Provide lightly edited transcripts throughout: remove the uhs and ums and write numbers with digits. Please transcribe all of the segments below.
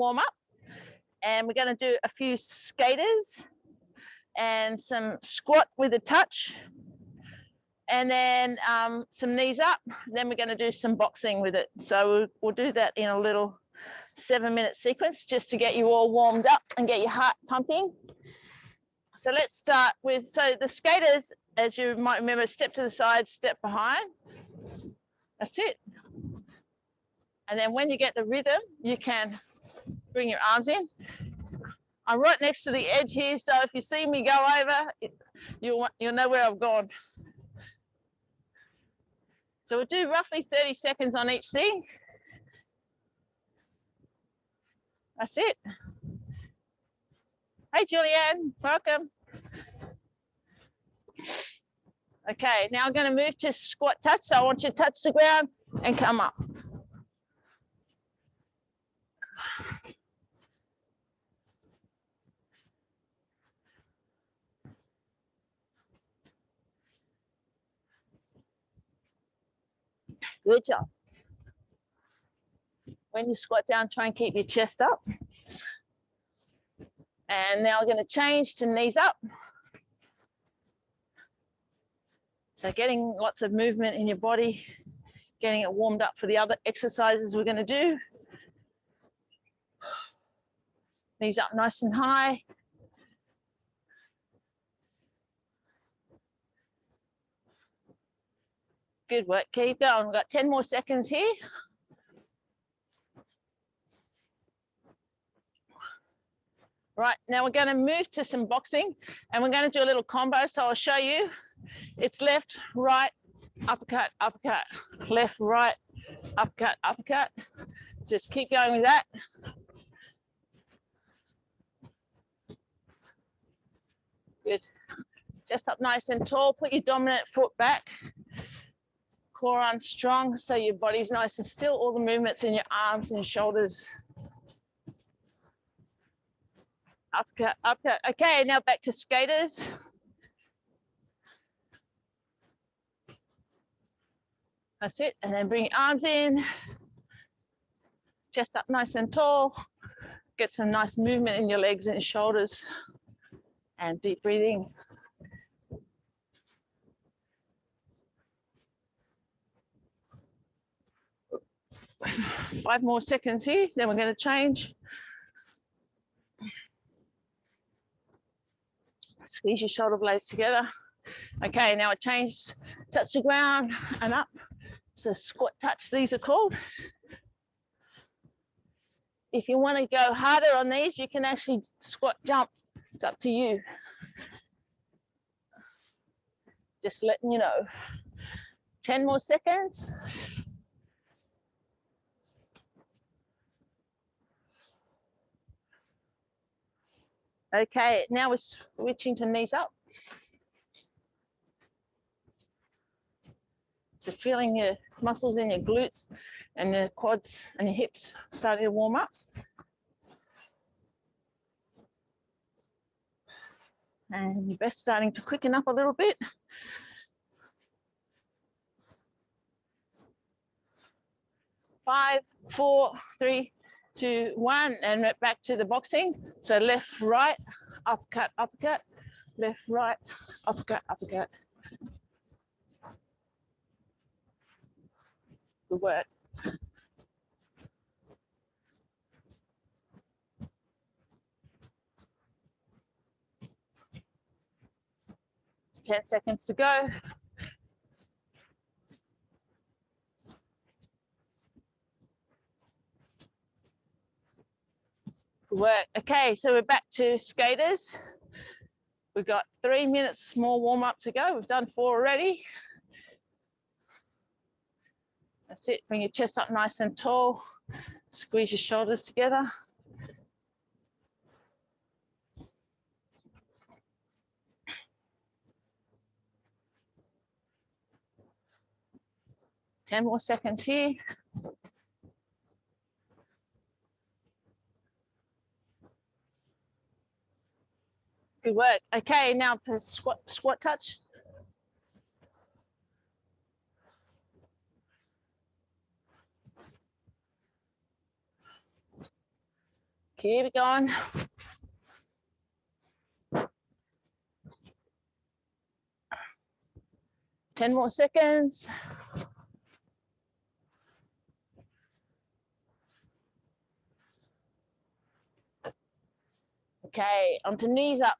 warm up, and we're going to do a few skaters and some squat with a touch, and then some knees up. Then we're going to do some boxing with it. So we'll do that in a little 7-minute sequence just to get you all warmed up and get your heart pumping. So let's start with, so the skaters, as you might remember, step to the side, step behind. That's it. And then when you get the rhythm, you can bring your arms in. I'm right next to the edge here, so if you see me go over, you'll know where I've gone. So we'll do roughly 30 seconds on each thing. That's it. Hey, Julianne, welcome. Okay, now I'm going to move to squat touch. So I want you to touch the ground and come up. Good job. When you squat down, try and keep your chest up. And now we're going to change to knees up. So getting lots of movement in your body, getting it warmed up for the other exercises we're going to do. Knees up nice and high. Good work, keep going. We've got 10 more seconds here. Right, now we're going to move to some boxing, and we're going to do a little combo. So I'll show you. It's left, right, uppercut, uppercut, left, right, uppercut, uppercut. Just keep going with that. Good. Just up nice and tall. Put your dominant foot back. Core on strong, so your body's nice and still. All the movements in your arms and shoulders. Uppercut, uppercut. Okay, now back to skaters. That's it. And then bring your arms in. Chest up nice and tall. Get some nice movement in your legs and shoulders. And deep breathing. Five more seconds here, then we're going to change. Squeeze your shoulder blades together. Okay, now I change, touch the ground and up. So squat touch, these are called. If you want to go harder on these, you can actually squat jump. It's up to you. Just letting you know. 10 more seconds. Okay, now we're switching to knees up. So feeling your muscles in your glutes and your quads and your hips starting to warm up. And your breath starting to quicken up a little bit. Five, four, three, 2, 1, and back to the boxing. So left, right, uppercut, uppercut, left, right, uppercut, uppercut. Good work. Ten seconds to go. Good work. Okay, so we're back to skaters. We've got 3 minutes more warm up to go. We've done 4 already. That's it. Bring your chest up nice and tall. Squeeze your shoulders together. Ten more seconds here. Good work. Okay, now for squat touch. Keep it going. Ten more seconds. Okay, onto knees up.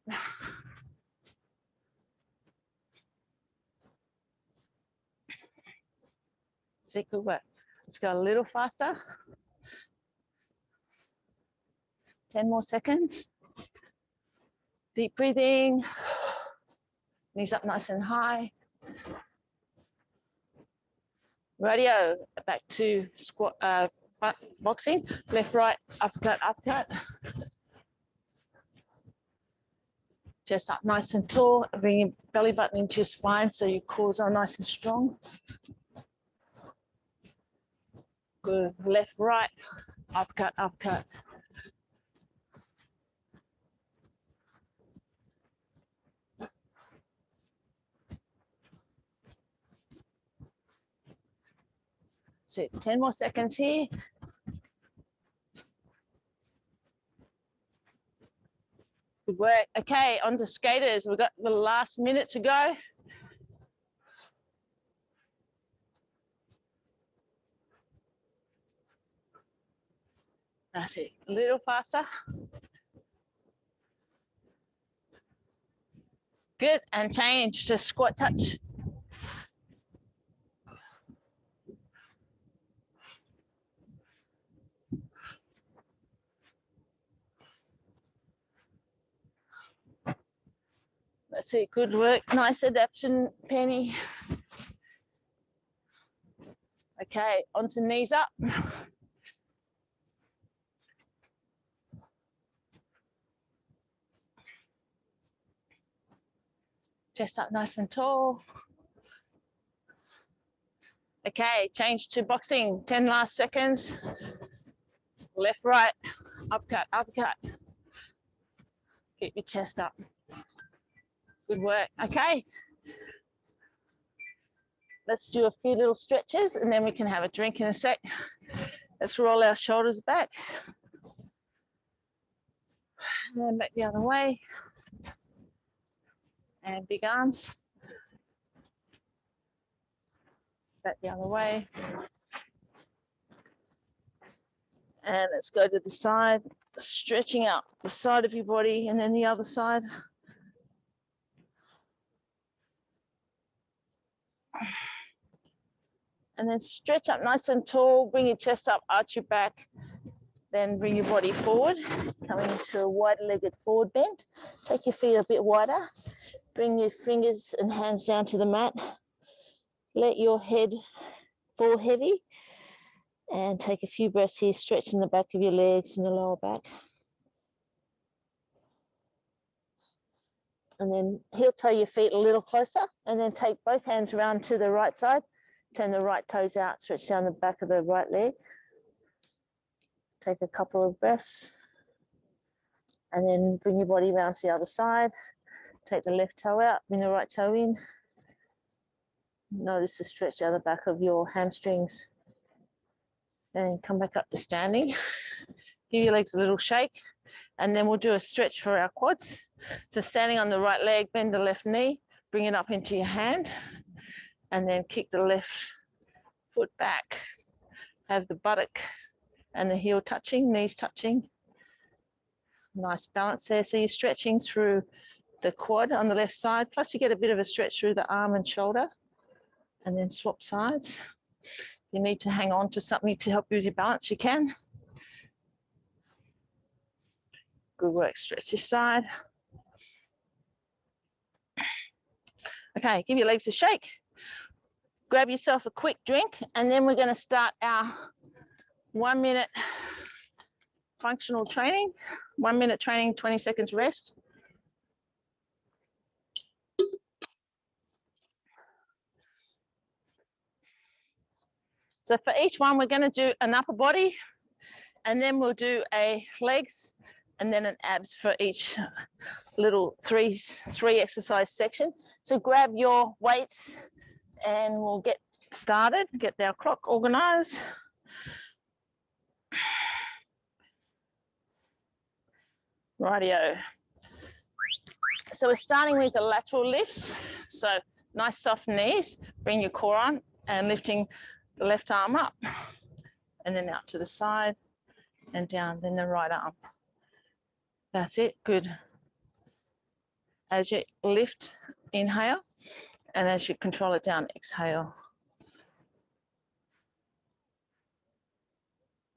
See, good work. Let's go a little faster. 10 more seconds. Deep breathing. Knees up nice and high. Radio, back to squat, boxing. Left, right, uppercut, uppercut. Chest up nice and tall. Bring your belly button into your spine so your cores are nice and strong. Good. Left, right, uppercut, uppercut. That's it. 10 more seconds here. Good work. Okay, on to skaters. We've got the last minute to go. That's it. A little faster. Good. And change to squat touch. That's it. Good work. Nice adaptation, Penny. Okay, onto knees up. Chest up nice and tall. Okay, change to boxing. 10 last seconds. Left, right, uppercut, uppercut. Keep your chest up. Good work. Okay. Let's do a few little stretches and then we can have a drink in a sec. Let's roll our shoulders back. And then back the other way. And big arms. Back the other way. And let's go to the side, stretching out the side of your body and then the other side. And then stretch up nice and tall, bring your chest up, arch your back, then bring your body forward, coming into a wide-legged forward bend. Take your feet a bit wider, bring your fingers and hands down to the mat. Let your head fall heavy and take a few breaths here, stretching the back of your legs and your lower back. And then heel toe your feet a little closer and then take both hands around to the right side. Turn the right toes out, stretch down the back of the right leg. Take a couple of breaths. And then bring your body around to the other side. Take the left toe out, bring the right toe in. Notice the stretch down the back of your hamstrings. And come back up to standing. Give your legs a little shake. And then we'll do a stretch for our quads. So standing on the right leg, bend the left knee, bring it up into your hand. And then kick the left foot back. Have the buttock and the heel touching, knees touching. Nice balance there. So you're stretching through the quad on the left side, plus you get a bit of a stretch through the arm and shoulder. And then swap sides. If you need to hang on to something to help you with your balance, you can. Good work, stretch this side. Okay, give your legs a shake. Grab yourself a quick drink, and then we're going to start our 1 minute functional training. 1 minute training, 20 seconds rest. So for each one, we're going to do an upper body, and then we'll do a legs, and then an abs for each little three exercise section. So grab your weights, and we'll get started, get our clock organized. Rightio. So we're starting with the lateral lifts. So nice soft knees, bring your core on and lifting the left arm up and then out to the side and down, then the right arm. That's it, good. As you lift, inhale, and as you control it down, exhale.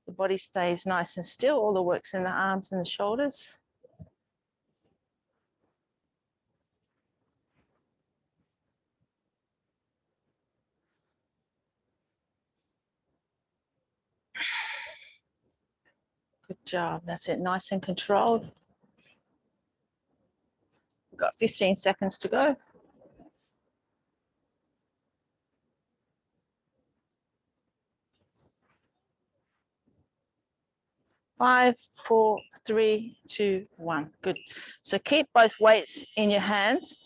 The body stays nice and still, all the work's in the arms and the shoulders. Good job, that's it, nice and controlled. We've got 15 seconds to go. 5, 4, 3, 2, 1. Good. So keep both weights in your hands.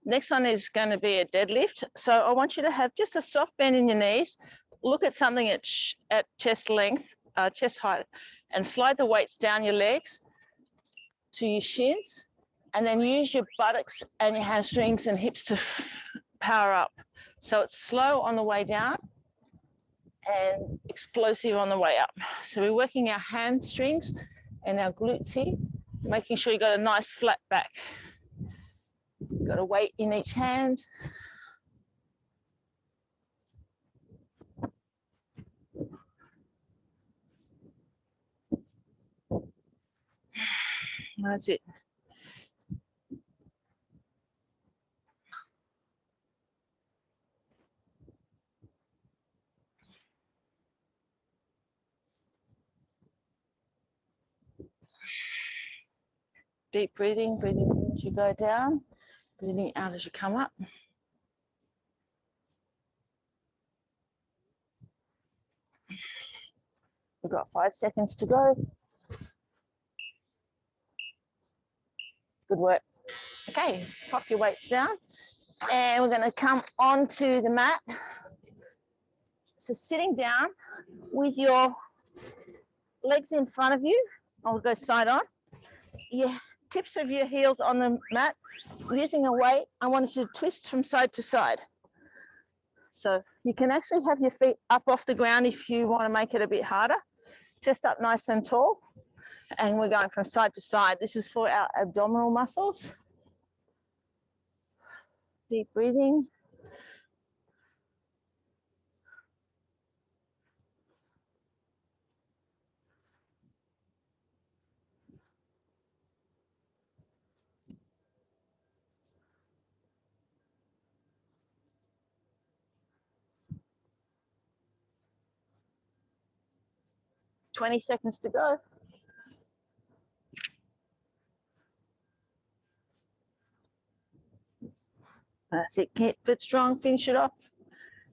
Next one is going to be a deadlift. So I want you to have just a soft bend in your knees. Look at something at chest length, chest height, and slide the weights down your legs to your shins, and then use your buttocks and your hamstrings and hips to power up. So it's slow on the way down and explosive on the way up. So we're working our hamstrings and our glutes here, making sure you got a nice flat back. You've got a weight in each hand. That's it. Deep breathing, breathing in as you go down, breathing out as you come up. We've got 5 seconds to go. Good work. Okay, pop your weights down. And we're going to come onto the mat. So sitting down with your legs in front of you, I'll go side on. Your tips of your heels on the mat. Using a weight, I want you to twist from side to side. So you can actually have your feet up off the ground if you want to make it a bit harder. Chest up nice and tall. And we're going from side to side. This is for our abdominal muscles. Deep breathing. $20 seconds to go. That's it. Keep it strong. Finish it off.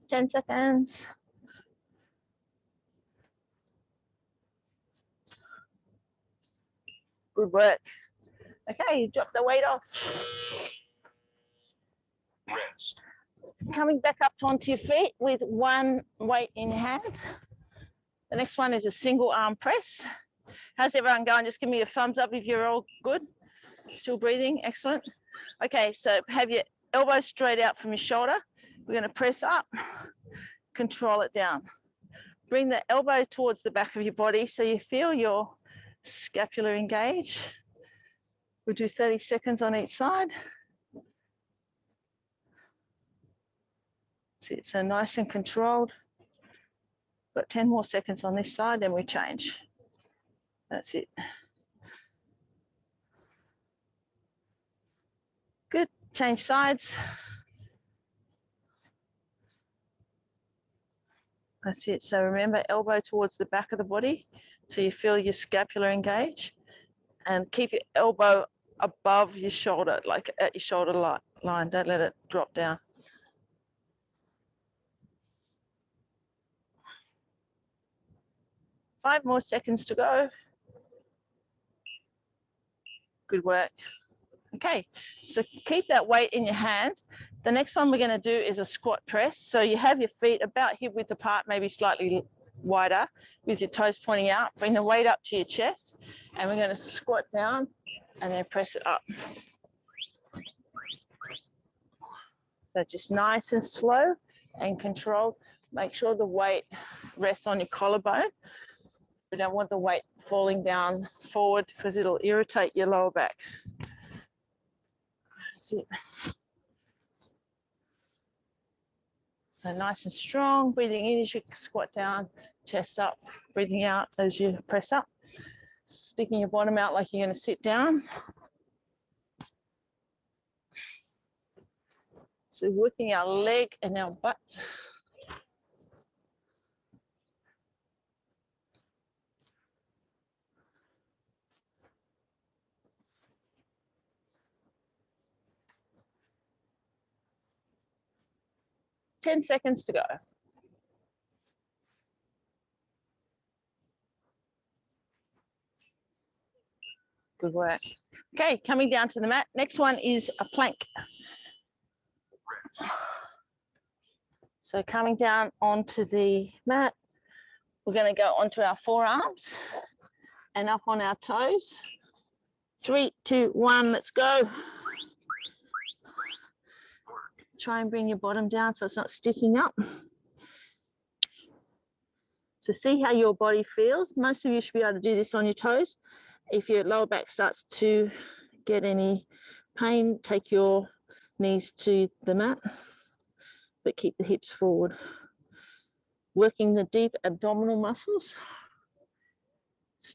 10 seconds. Good work. Okay, you drop the weight off. Rest. Coming back up onto your feet with one weight in hand. The next one is a single arm press. How's everyone going? Just give me a thumbs up if you're all good. Still breathing, excellent. Okay, so have your elbows straight out from your shoulder. We're going to press up, control it down. Bring the elbow towards the back of your body so you feel your scapula engage. We'll do 30 seconds on each side. See, it's so nice and controlled. Got 10 more seconds on this side, then we change. That's it. Good, change sides. That's it. So remember, elbow towards the back of the body so you feel your scapula engage, and keep your elbow above your shoulder, like at your shoulder line. Don't let it drop down. Five more seconds to go. Good work. Okay, so keep that weight in your hand. The next one we're going to do is a squat press. So you have your feet about hip width apart, maybe slightly wider with your toes pointing out. Bring the weight up to your chest, and we're going to squat down and then press it up. So just nice and slow and controlled. Make sure the weight rests on your collarbone. We don't want the weight falling down forward because it'll irritate your lower back. That's it. So nice and strong, breathing in as you squat down, chest up, breathing out as you press up, sticking your bottom out like you're going to sit down. So working our leg and our butt. Ten seconds to go. Good work. Okay, coming down to the mat. Next one is a plank. So coming down onto the mat, we're going to go onto our forearms and up on our toes. 3, 2, 1, let's go. Try and bring your bottom down so it's not sticking up. So see how your body feels. Most of you should be able to do this on your toes. If your lower back starts to get any pain, take your knees to the mat, but keep the hips forward. Working the deep abdominal muscles.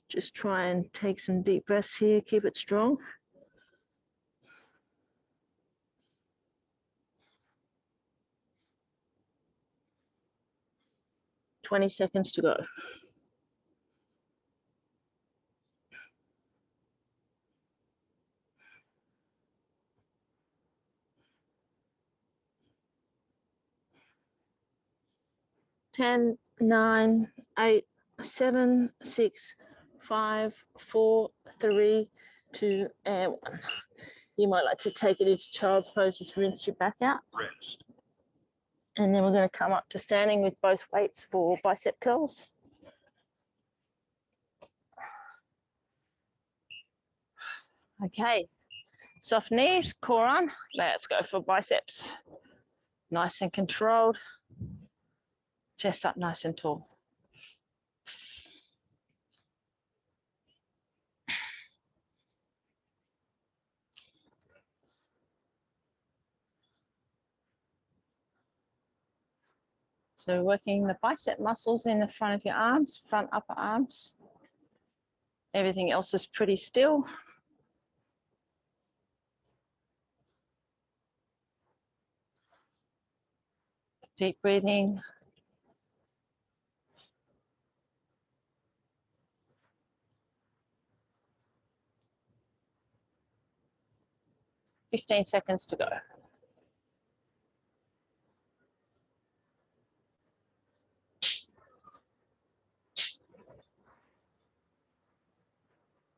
Just try and take some deep breaths here, keep it strong. $20 seconds to go. Ten, 9, 8, 7, 6, 5, 4, 3, 2, and 1. You might like to take it into child's pose, just rinse your back out. And then we're going to come up to standing with both weights for bicep curls. Okay, soft knees, core on. Let's go for biceps. Nice and controlled. Chest up nice and tall. So working the bicep muscles in the front of your arms, front upper arms. Everything else is pretty still. Deep breathing. $15 seconds to go.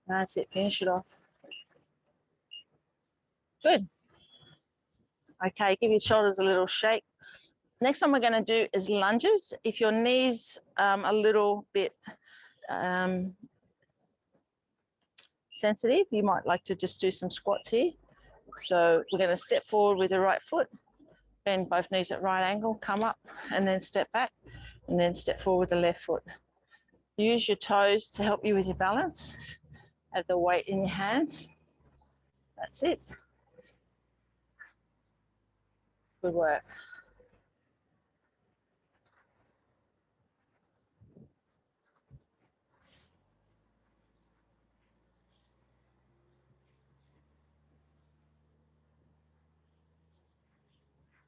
That's it, finish it off. Good. Okay, give your shoulders a little shake. Next one we're going to do is lunges. If your knees a little bit sensitive, you might like to just do some squats here. So we're going to step forward with the right foot, bend both knees at right angle, come up, and then step back, and then step forward with the left foot. Use your toes to help you with your balance. Have the weight in your hands. That's it. Good work.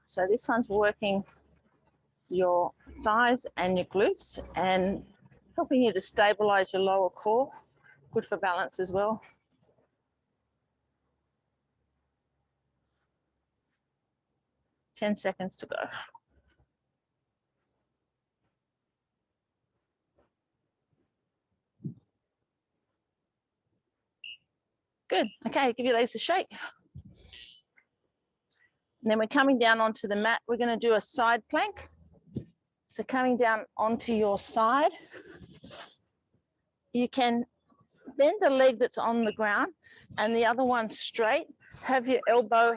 So this one's working your thighs and your glutes and helping you to stabilize your lower core. Good for balance as well. $10 seconds to go. Good. Okay, give your legs a shake. And then we're coming down onto the mat. We're going to do a side plank. So coming down onto your side, you can bend the leg that's on the ground and the other one straight. Have your elbow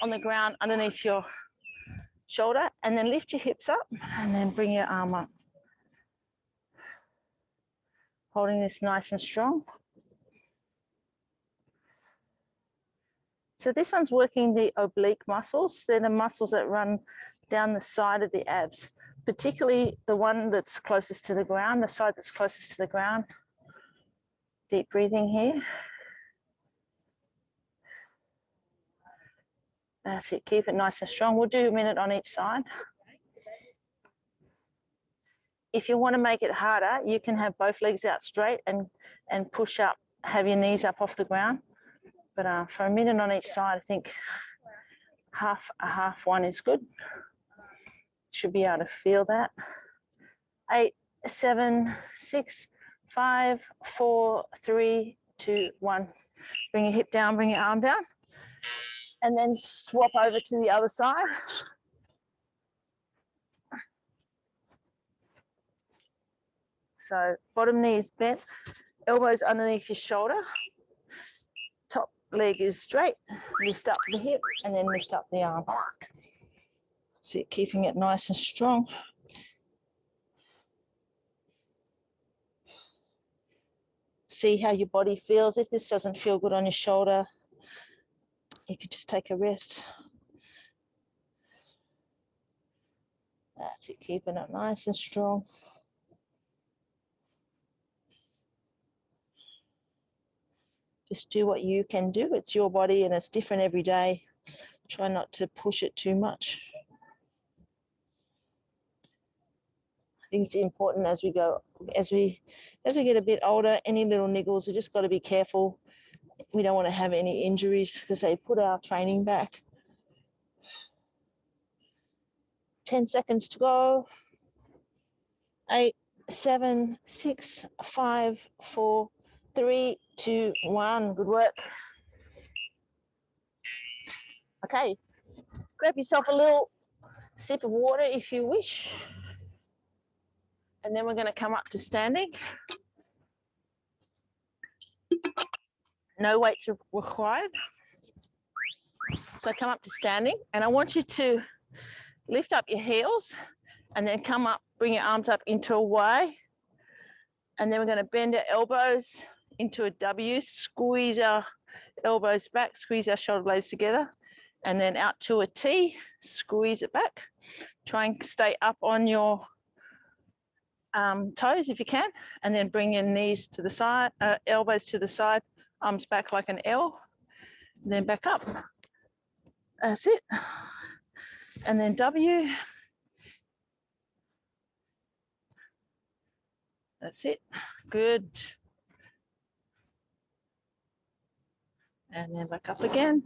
on the ground underneath your shoulder, and then lift your hips up and then bring your arm up. Holding this nice and strong. So this one's working the oblique muscles. They're the muscles that run down the side of the abs, particularly the one that's closest to the ground, the side that's closest to the ground. Deep breathing here. That's it, keep it nice and strong. We'll do a minute on each side. If you want to make it harder, you can have both legs out straight and push up, have your knees up off the ground. But for a minute on each side, I think half one is good. Should be able to feel that. 8, 7, 6, 5, 4, 3, 2, 1. Bring your hip down, bring your arm down. And then swap over to the other side. So bottom knee is bent, elbows underneath your shoulder. Top leg is straight, lift up the hip and then lift up the arm. So keeping it nice and strong. See how your body feels. If this doesn't feel good on your shoulder, you could just take a rest. That's it, keeping it nice and strong. Just do what you can do. It's your body and it's different every day. Try not to push it too much. I think it's important as we go, as we get a bit older, any little niggles, we just got to be careful. We don't want to have any injuries because they put our training back. 10 seconds to go. 8, 7, 6, 5, 4, 3, 2, 1. Good work. Okay, grab yourself a little sip of water if you wish. And then we're going to come up to standing. No weights are required. So come up to standing, and I want you to lift up your heels and then come up, bring your arms up into a Y. And then we're going to bend our elbows into a W, squeeze our elbows back, squeeze our shoulder blades together, and then out to a T, squeeze it back. Try and stay up on your toes if you can, and then bring your knees to the side, elbows to the side, arms back like an L, and then back up. That's it. And then W. That's it. Good. And then back up again.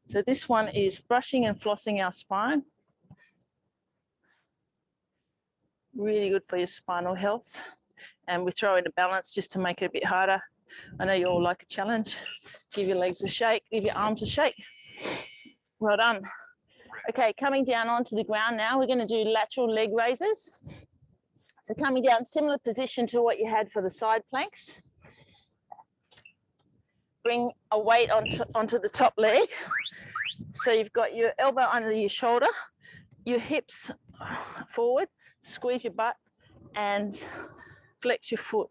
So this one is brushing and flossing our spine. Really good for your spinal health. And we throw in a balance just to make it a bit harder. I know you all like a challenge. Give your legs a shake, give your arms a shake. Well done. Okay, coming down onto the ground now, we're going to do lateral leg raises. So coming down, similar position to what you had for the side planks. Bring a weight onto the top leg. So you've got your elbow under your shoulder, your hips forward, squeeze your butt and flex your foot.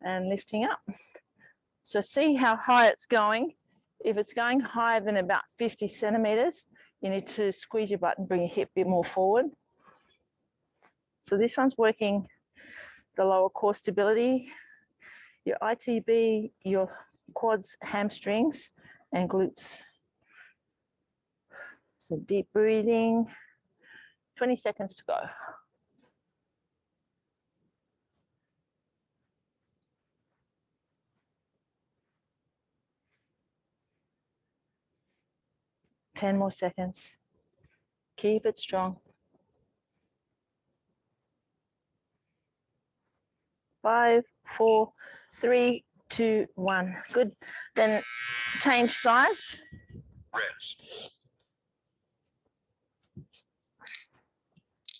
And lifting up. So see how high it's going. If it's going higher than about 50 centimeters, you need to squeeze your butt and bring your hip a bit more forward. So this one's working the lower core stability, your ITB, your quads, hamstrings, and glutes. So deep breathing, 20 seconds to go. Ten more seconds. Keep it strong. 5, 4, 3, 2, 1. Good. Then change sides. Rest.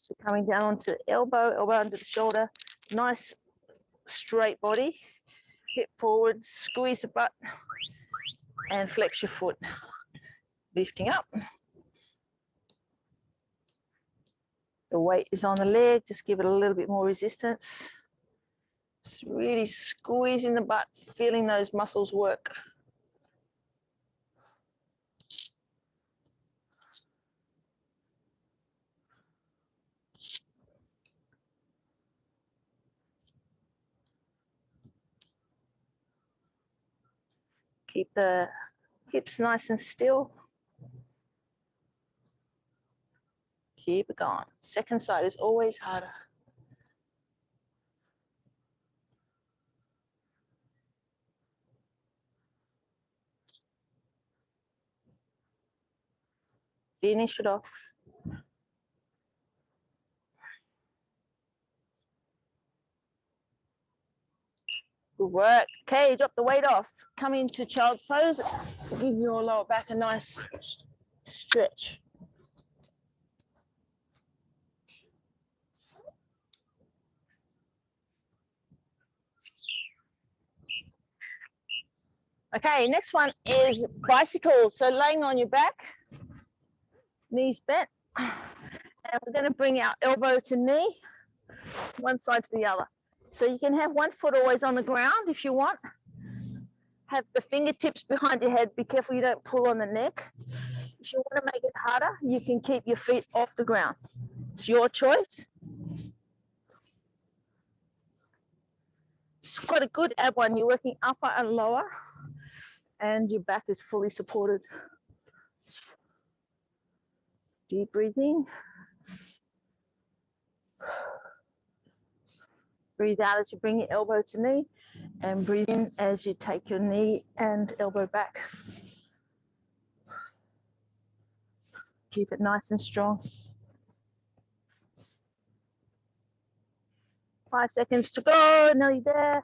So coming down onto the elbow, elbow under the shoulder, nice straight body, hip forward, squeeze the butt, and flex your foot, lifting up. The weight is on the leg, just give it a little bit more resistance. Just really squeezing the butt, feeling those muscles work. Keep the hips nice and still. Keep it going. Second side is always harder. Finish it off. Good work. Okay, drop the weight off. Come into child's pose. Give your lower back a nice stretch. Okay, next one is bicycles. So laying on your back, knees bent, and we're going to bring our elbow to knee, one side to the other. So you can have one foot always on the ground if you want. Have the fingertips behind your head. Be careful you don't pull on the neck. If you want to make it harder, you can keep your feet off the ground. It's your choice. It's quite a good ab one. You're working upper and lower, and your back is fully supported. Deep breathing. Breathe out as you bring your elbow to knee, and breathe in as you take your knee and elbow back. Keep it nice and strong. 5 seconds to go, nearly there.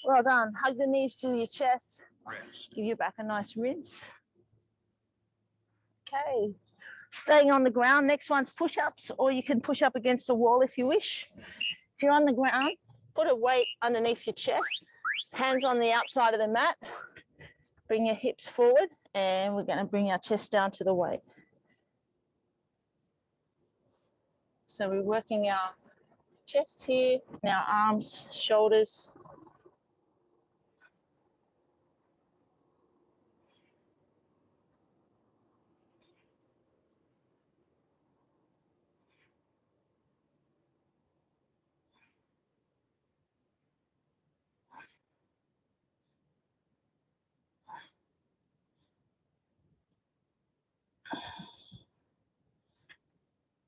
Well done. Hug the knees to your chest. Give your back a nice rinse. Okay. Staying on the ground. Next one's push-ups, or you can push up against the wall if you wish. If you're on the ground, put a weight underneath your chest. Hands on the outside of the mat. Bring your hips forward, and we're going to bring our chest down to the weight. So we're working our chest here, our arms, shoulders.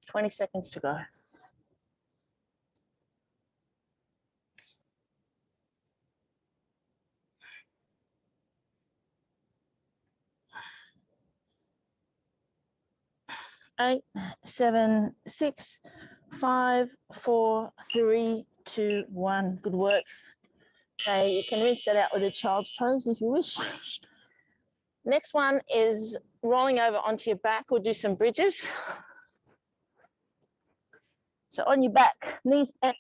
Twenty seconds to go. Eight, 7, 6, 5, 4, 3, 2, 1. Good work. Okay, you can rinse that out with a child's pose if you wish. Next one is rolling over onto your back. We'll do some bridges. So on your back, knees bent,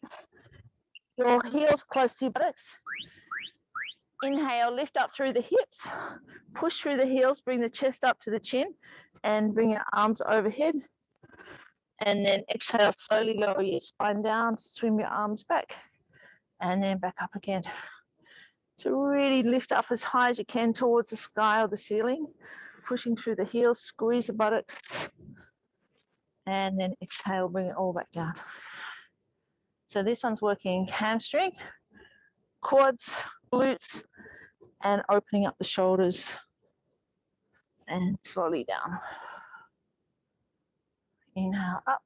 your heels close to your buttocks. Inhale, lift up through the hips, push through the heels, bring the chest up to the chin, and bring your arms overhead. And then exhale, slowly lower your spine down, swim your arms back, and then back up again. So really lift up as high as you can towards the sky or the ceiling, pushing through the heels, squeeze the buttocks, and then exhale, bring it all back down. So this one's working hamstring, quads, glutes, and opening up the shoulders, and slowly down. Inhale up,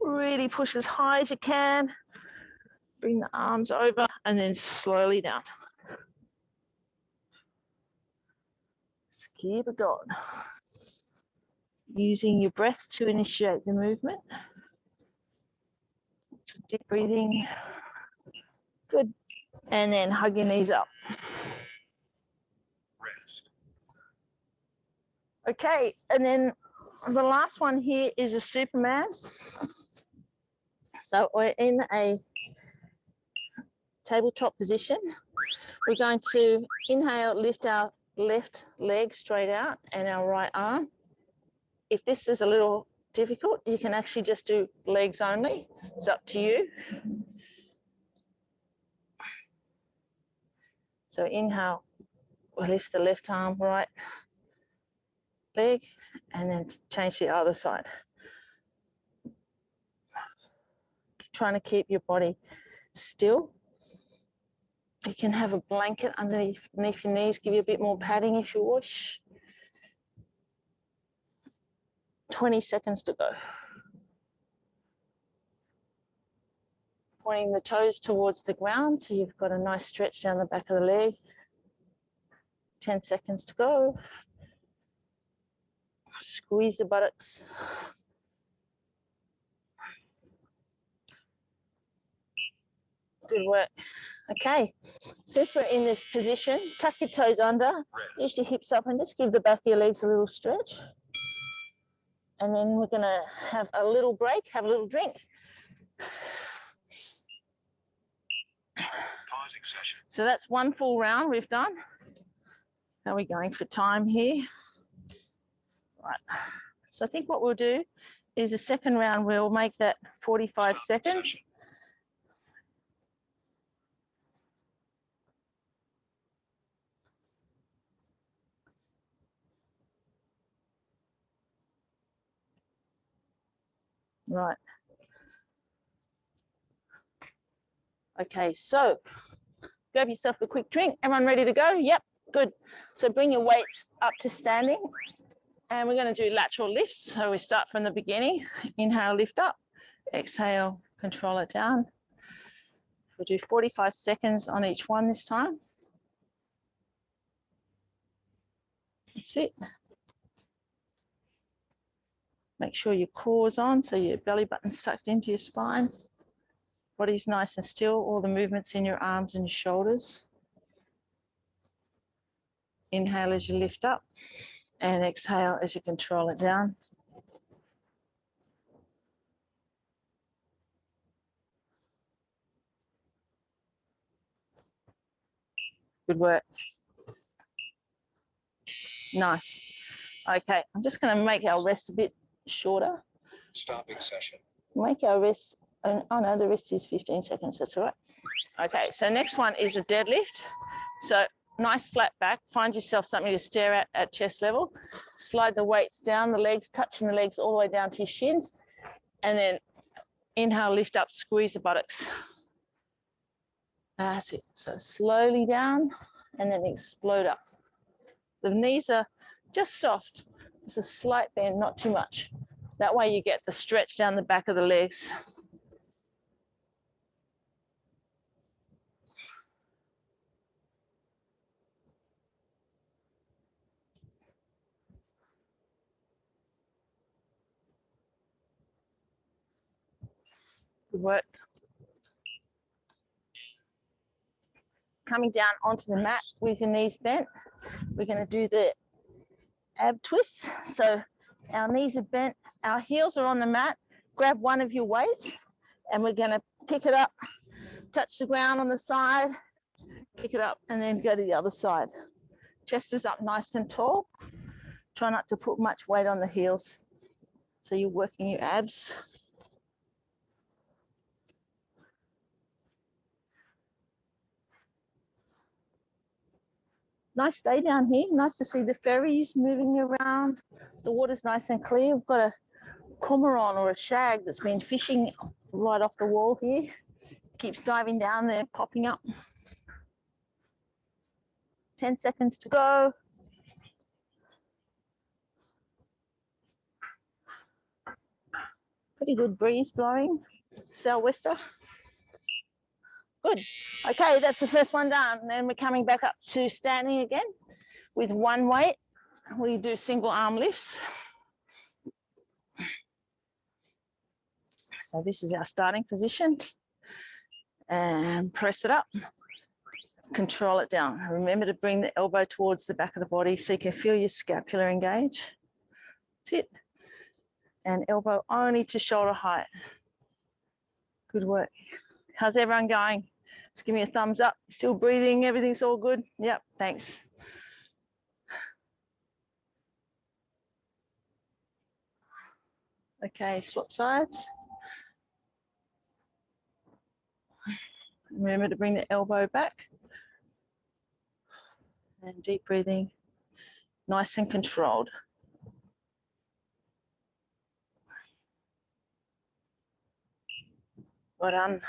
really push as high as you can, bring the arms over, and then slowly down. Just keep it going. Using your breath to initiate the movement. So deep breathing. Good. And then hug your knees up. Okay, and then The last one here is a Superman. So we're in a tabletop position. We're going to inhale, lift our left leg straight out and our right arm. If this is a little difficult, you can actually just do legs only. It's up to you. So inhale, we'll lift the left arm, right leg, and then change the other side. Trying to keep your body still. You can have a blanket underneath your knees, give you a bit more padding if you wish. 20 seconds to go. Pointing the toes towards the ground so you've got a nice stretch down the back of the leg. 10 seconds to go. Squeeze the buttocks. Good work. Okay, since we're in this position, tuck your toes under, lift your hips up and just give the back of your legs a little stretch. And then we're gonna have a little break, have a little drink. Pausing session. So that's one full round we've done. How are we going for time here? Right, so I think what we'll do is the second round, we'll make that 45 seconds. Right. Okay, so grab yourself a quick drink. Everyone ready to go? Yep, good. So bring your weights up to standing. And we're going to do lateral lifts. So we start from the beginning. Inhale, lift up. Exhale, control it down. We'll do 45 seconds on each one this time. That's it. Make sure your core's on, so your belly button's sucked into your spine. Body's nice and still, all the movements in your arms and your shoulders. Inhale as you lift up and exhale as you control it down. Good work. Nice. Okay, I'm just going to make our rest a bit shorter. Stopping session. Make our rest, oh no, the rest is 15 seconds, that's all right. Okay, so next one is a deadlift. So nice flat back, find yourself something to stare at chest level. Slide the weights down the legs, touching the legs all the way down to your shins. And then inhale, lift up, squeeze the buttocks. That's it. So slowly down and then explode up. The knees are just soft. It's a slight bend, not too much. That way you get the stretch down the back of the legs. Good work. Coming down onto the mat with your knees bent, we're going to do the ab twists. So our knees are bent, our heels are on the mat. Grab one of your weights and we're going to pick it up, touch the ground on the side, pick it up and then go to the other side. Chest is up nice and tall. Try not to put much weight on the heels. So you're working your abs. Nice day down here. Nice to see the ferries moving around. The water's nice and clear. We've got a cormorant or a shag that's been fishing right off the wall here. Keeps diving down there, popping up. 10 seconds to go. Pretty good breeze blowing. Sou'wester. Good. Okay, that's the first one done. And then we're coming back up to standing again with one weight. We do single arm lifts. So this is our starting position. And press it up. Control it down. Remember to bring the elbow towards the back of the body so you can feel your scapula engage. That's it. and elbow only to shoulder height. Good work. How's everyone going? Just give me a thumbs up. Still breathing, everything's all good? Yep, thanks. Okay, swap sides. Remember to bring the elbow back. And deep breathing, nice and controlled. Well done.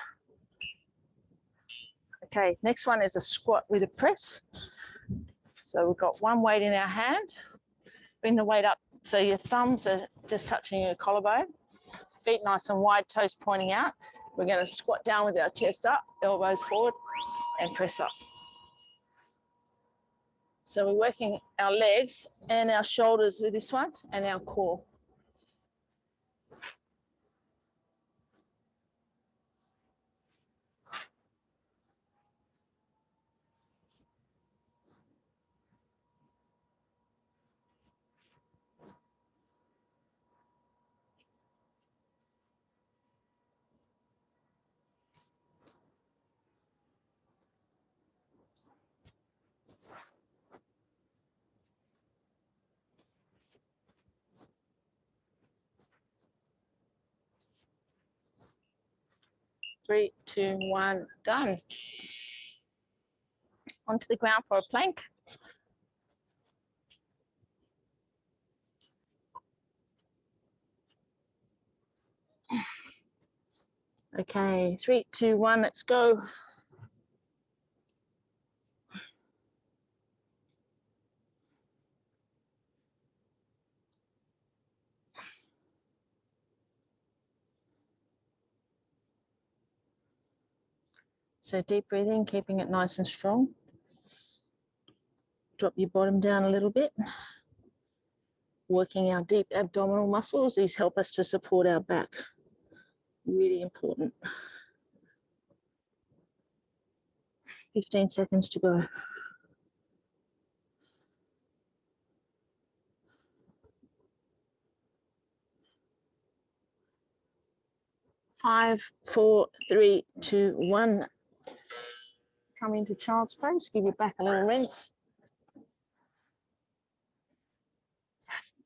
Okay, next one is a squat with a press. So we've got one weight in our hand. Bring the weight up so your thumbs are just touching your collarbone. Feet nice and wide, toes pointing out. We're going to squat down with our chest up, elbows forward, and press up. So we're working our legs and our shoulders with this one and our core. Three, two, one, done. Onto the ground for a plank. Okay, 3, 2, 1, let's go. So deep breathing, keeping it nice and strong. Drop your bottom down a little bit. Working our deep abdominal muscles. These help us to support our back. Really important. 15 seconds to go. 5, 4, 3, 2, 1. Come into child's pose. Give your back a little rinse.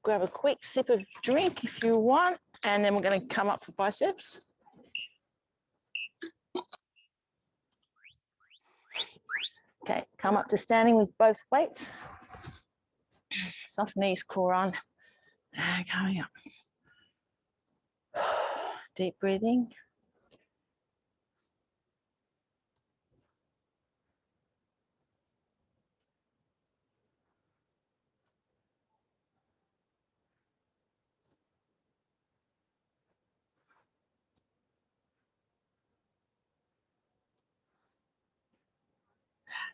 Grab a quick sip of drink if you want, and then we're going to come up for biceps. Okay, come up to standing with both weights. Soft knees, core on. And coming up. Deep breathing.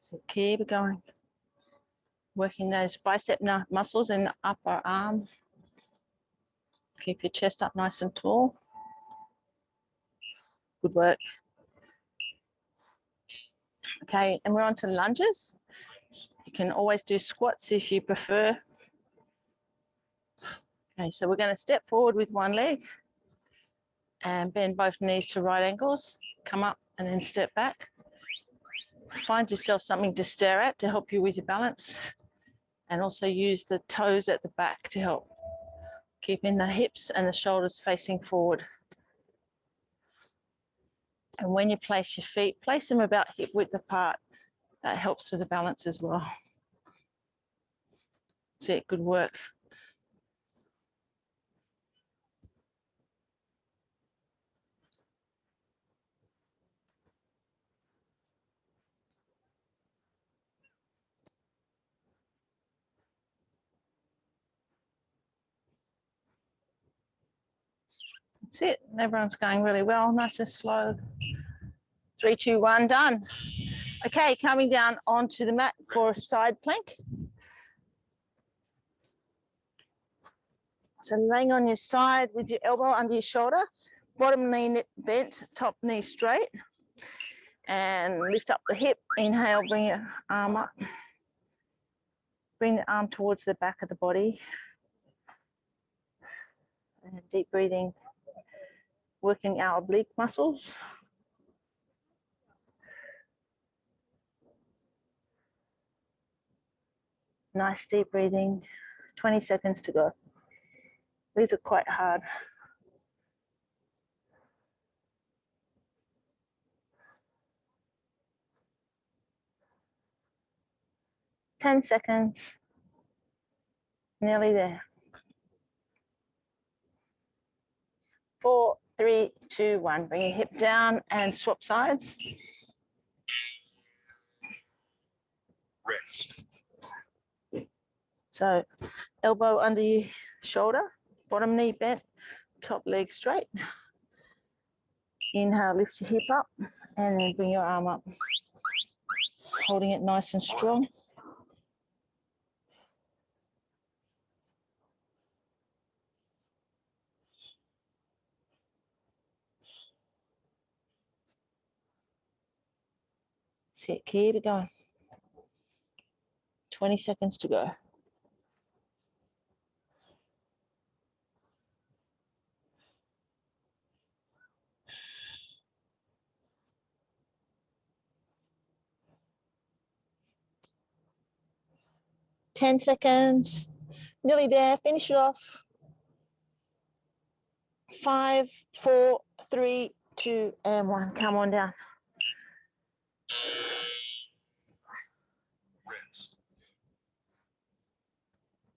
So keep it going. Working those bicep muscles in the upper arm. Keep your chest up nice and tall. Good work. Okay, and we're on to lunges. You can always do squats if you prefer. Okay, so we're going to step forward with one leg and bend both knees to right angles. Come up and then step back. Find yourself something to stare at to help you with your balance, and also use the toes at the back to help. Keeping the hips and the shoulders facing forward. And when you place your feet, place them about hip width apart. That helps with the balance as well. That's it, good work. That's it, everyone's going really well, nice and slow. 3, 2, 1, done. Okay, coming down onto the mat for a side plank. So laying on your side with your elbow under your shoulder, bottom knee bent, top knee straight, and lift up the hip. Inhale, bring your arm up. Bring the arm towards the back of the body. And deep breathing, working our oblique muscles. Nice deep breathing, 20 seconds to go. These are quite hard. Ten seconds, nearly there. 4, 3, 2, 1. Bring your hip down and swap sides. Rest. So elbow under your shoulder, bottom knee bent, top leg straight. Inhale, lift your hip up, and then bring your arm up. Holding it nice and strong. That's it, keep it going. 20 seconds to go. Ten seconds, nearly there, finish it off. 5, 4, 3, 2, and 1. Come on down. Rest.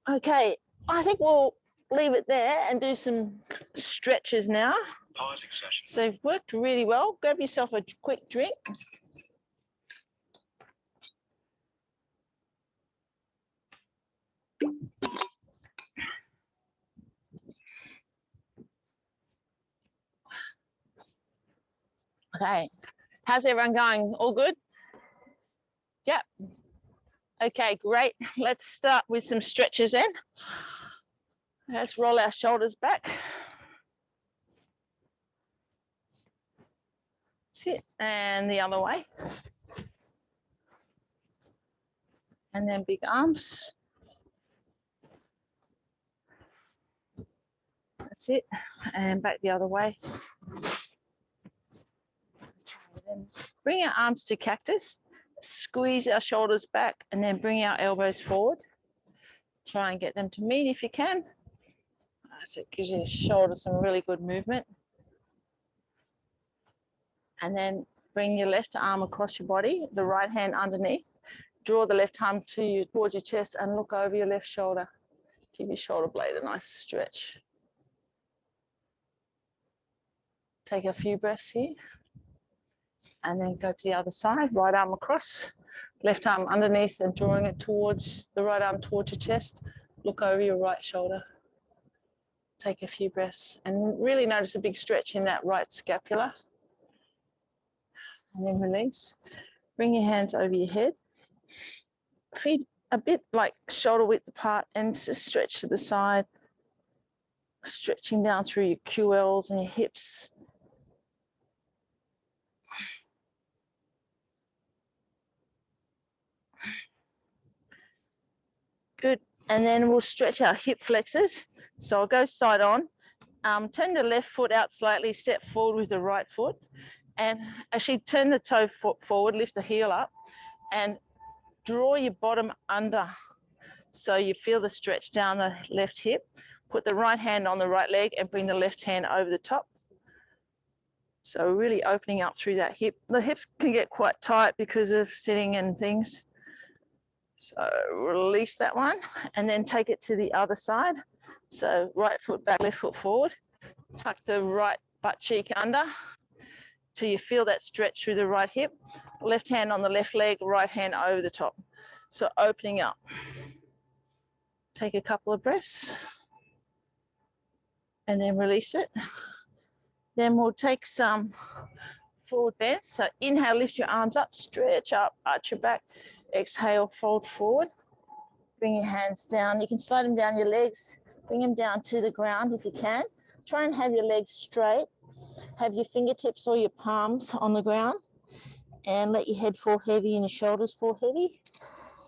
Okay, I think we'll leave it there and do some stretches now. Pausing session. So you've worked really well. Grab yourself a quick drink. Okay, how's everyone going? All good? Yep. Okay, great. Let's start with some stretches then. Let's roll our shoulders back. That's it. And the other way. And then big arms. That's it. And back the other way. Then bring our arms to cactus. Squeeze our shoulders back and then bring our elbows forward. Try and get them to meet if you can. So it gives your shoulders some really good movement. And then bring your left arm across your body, the right hand underneath. Draw the left arm towards your chest and look over your left shoulder. Give your shoulder blade a nice stretch. Take a few breaths here. And then go to the other side, right arm across, left arm underneath and drawing it towards the right arm towards your chest. Look over your right shoulder. Take a few breaths and really notice a big stretch in that right scapula. And then release. Bring your hands over your head. Feet a bit like shoulder width apart and just stretch to the side. Stretching down through your QLs and your hips. Good. And then we'll stretch our hip flexors. So I'll go side on. Turn the left foot out slightly, step forward with the right foot. And actually turn the toe forward, lift the heel up. And draw your bottom under. So you feel the stretch down the left hip. Put the right hand on the right leg and bring the left hand over the top. So really opening up through that hip. The hips can get quite tight because of sitting and things. So release that one and then take it to the other side. So right foot back, left foot forward. Tuck the right butt cheek under till you feel that stretch through the right hip. Left hand on the left leg, right hand over the top. So opening up. Take a couple of breaths and then release it. Then we'll take some forward bends. So inhale, lift your arms up, stretch up, arch your back. Exhale, fold forward. Bring your hands down. You can slide them down your legs. Bring them down to the ground if you can. Try and have your legs straight. Have your fingertips or your palms on the ground. And let your head fall heavy and your shoulders fall heavy.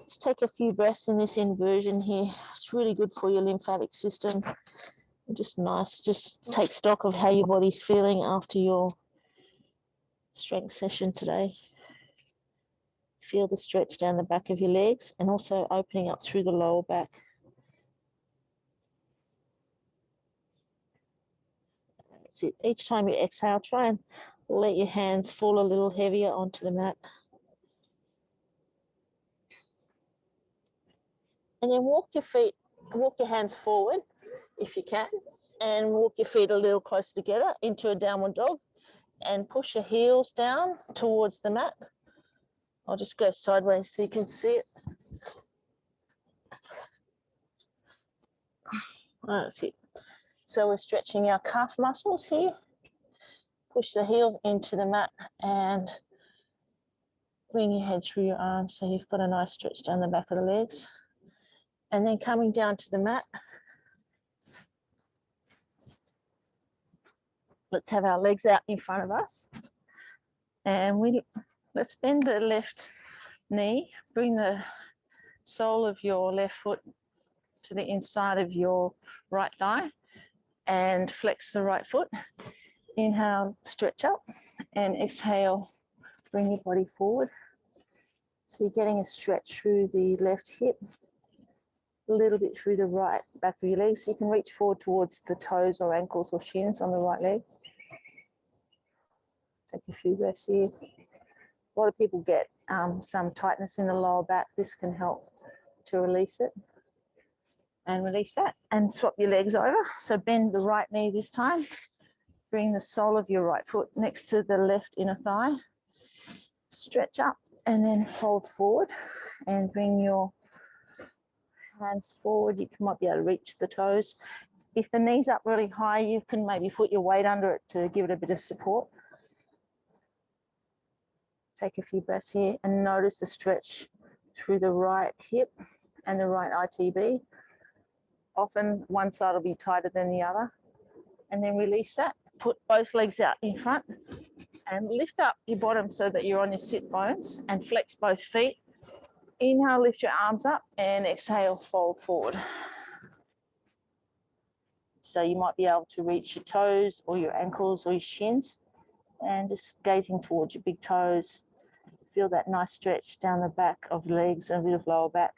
Just take a few breaths in this inversion here. It's really good for your lymphatic system Just nice, just take stock of how your body's feeling after your strength session today. Feel the stretch down the back of your legs and also opening up through the lower back. That's it. Each time you exhale, try and let your hands fall a little heavier onto the mat. And then walk your hands forward if you can, and walk your feet a little closer together into a downward dog and push your heels down towards the mat. I'll just go sideways so you can see it. That's it. So we're stretching our calf muscles here. Push the heels into the mat and bring your head through your arms so you've got a nice stretch down the back of the legs. And then coming down to the mat, let's have our legs out in front of us. And let's bend the left knee, bring the sole of your left foot to the inside of your right thigh and flex the right foot. Inhale, stretch up, and exhale, bring your body forward. So you're getting a stretch through the left hip, a little bit through the right back of your legs. So you can reach forward towards the toes or ankles or shins on the right leg. Take a few breaths here. A lot of people get some tightness in the lower back. This can help to release it. And release that and swap your legs over. So bend the right knee this time. Bring the sole of your right foot next to the left inner thigh. Stretch up and then fold forward and bring your hands forward. You might be able to reach the toes. If the knee's up really high, you can maybe put your weight under it to give it a bit of support. Take a few breaths here and notice the stretch through the right hip and the right ITB. Often one side will be tighter than the other. And then release that. Put both legs out in front and lift up your bottom so that you're on your sit bones and flex both feet. Inhale, lift your arms up and exhale, fold forward. So you might be able to reach your toes or your ankles or your shins and just gazing towards your big toes. Feel that nice stretch down the back of the legs and a bit of lower back.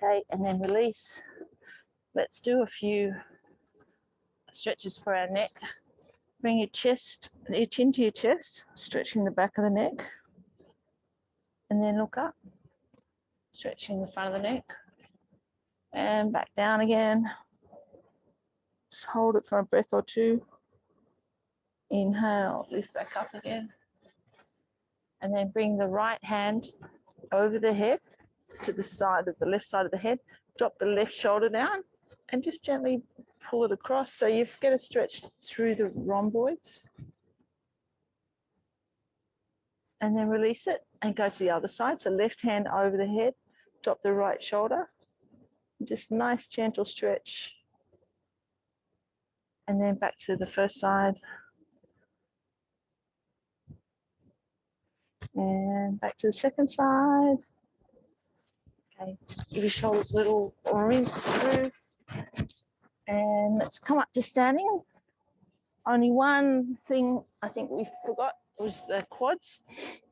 Okay, and then release. Let's do a few stretches for our neck. Bring your chin to your chest, stretching the back of the neck. And then look up, stretching the front of the neck. And back down again. Just hold it for a breath or two. Inhale, lift back up again. And then bring the right hand over the head to the side of the left side of the head. Drop the left shoulder down and just gently pull it across so you get a stretch through the rhomboids. And then release it and go to the other side. So left hand over the head, drop the right shoulder. Just nice gentle stretch. And then back to the first side. And back to the second side. Okay, give your shoulders a little rinse through. And let's come up to standing. Only one thing I think we forgot was the quads.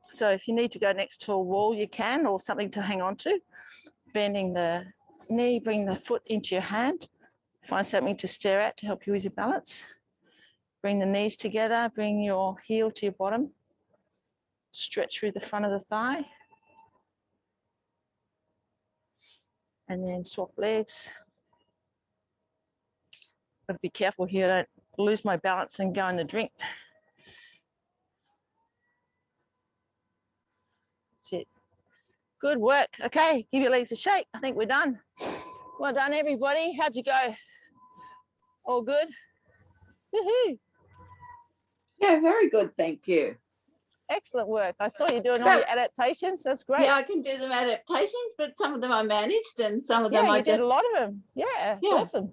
So if you need to go next to a wall, you can, or something to hang on to. Bending the knee, bring the foot into your hand. Find something to stare at to help you with your balance. Bring the knees together, bring your heel to your bottom. Stretch through the front of the thigh. And then swap legs. Got to be careful here, I don't lose my balance and go in the drink. That's it. Good work. Okay, give your legs a shake. I think we're done. Well done, everybody. How'd you go? All good? Woohoo! Yeah, very good, thank you. Excellent work. I saw you doing all your adaptations. That's great. Yeah, I can do some adaptations, but some of them I managed and some of them you I did just... a lot of them. Yeah, it's awesome.